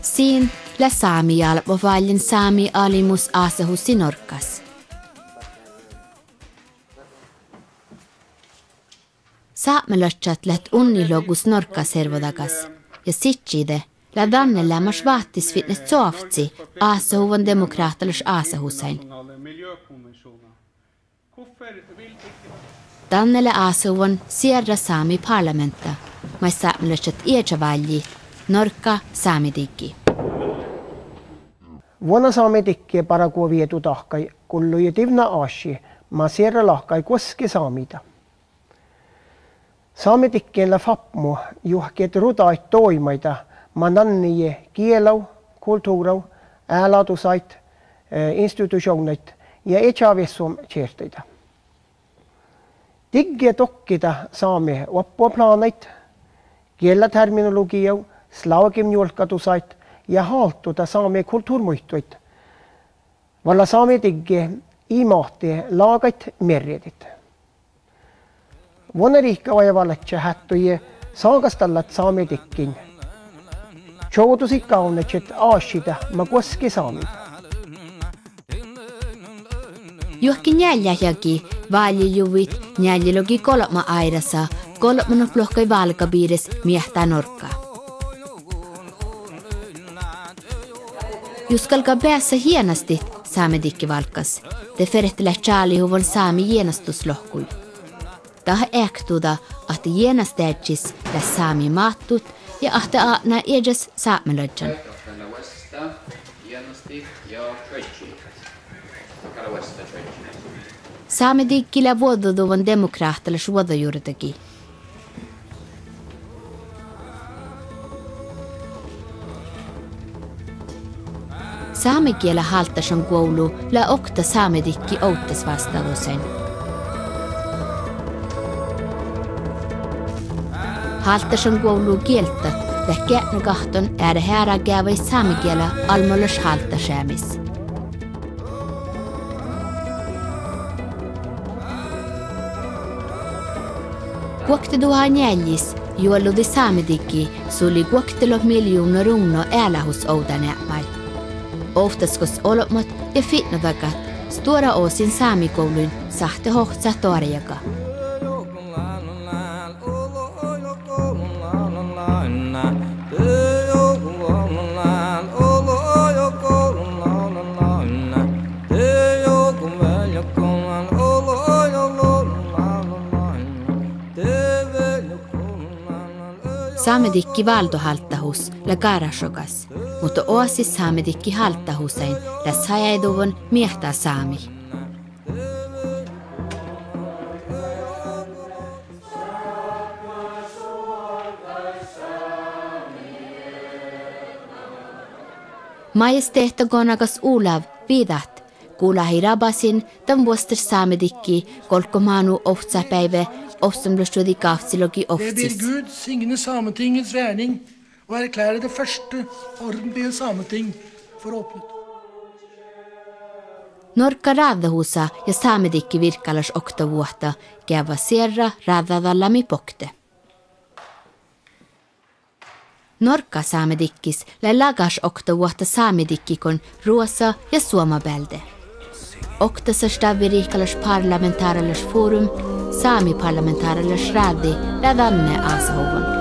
Siin la Sámi Álbmotvaldin Sámi alimus aasahussi Norkas. Saamelaiset läht unnilogus Norkas hervodagas ja sitside la danne lämmas vaattis fitness soaftsi aasahuvan demokraattalus aasahusain. Dannele aasahuvan sierra Sámi parlamenta, mais saamelaiset iäjavalji Norka Sámediggi. Vuonna Sámediggi paraku vietu tahkai kullui tivna aasi, ma sierra lahkai koske saamida. Sámediggiellä fapmu juhkeet rudait toimaita ma nannie kielau, kulttuurau, ääladusait, institutionit ja etjavessum tjerteitä. Digge tokkida saame oppuplaanait, kielaterminologiau, slaagimjulkatusait ja haltuda saame kulttuurmuistuit. Valla Sámediggi imahti laagait merjedit. Vuonna riikka vajavallatse hättui saagastallat Sámediggiin. Joutusi kaunetset aasida ma koski saamida. Juhkin jäljäjäki valjijuvit jäljilogi kolma airassa kolmana plohkai valkabiires miehtää Norkkaa. Juskalka päässä hienosti Sámediggi valkas, te ferehtelä tjaalihuvon saami hienastuslohkui. Tähän ehtuda, että hienastäätsis la saami maattut ja ahte aatna edes saamelaijan. Sámediggillä vuododuvan demokraattallisuođaguovddáš. Saamekielä haltasan koulu la okta Sámediggi outtas vastausen. Haltasan koulu kieltä lähkeätnä kahton ääre häärä käyväis saamekielä almollas haltasäämis. Bokte duhan jäljis, juoludi Sámediggi suli boktelok miljoner runno älähus oudanämai. Oftaskos olomot ja fitnodakat stora osin saamikouluin sahte hohtsa torjaga. Sámediggi valdohaltahus la garashogas, mutta oasis Sámediggi haltahusain la sajaiduvon miehtää saami. Majesteettogonagas Olav vidat, kuulahi rabasin tämän vuostas Sámediggi kolkomanu ohtsapäivä Offsamløsjødi gaftsilogi oftsis. Jeg ber Gud signe Sametingets regning og erklære det første ordentlige Sameting for åpnet. Norka raadahusa ja Sámediggi virkalas 8 vuotta käyvä sierra raadadallami bokte. Norka Sámediggis lagas 8 vuotta Sámediggikon Ruosa ja Suomabälde. Oktasasta virkalas parlamentaarallas forum Sámi parlamentaarallas raadi la danne aasahuvan.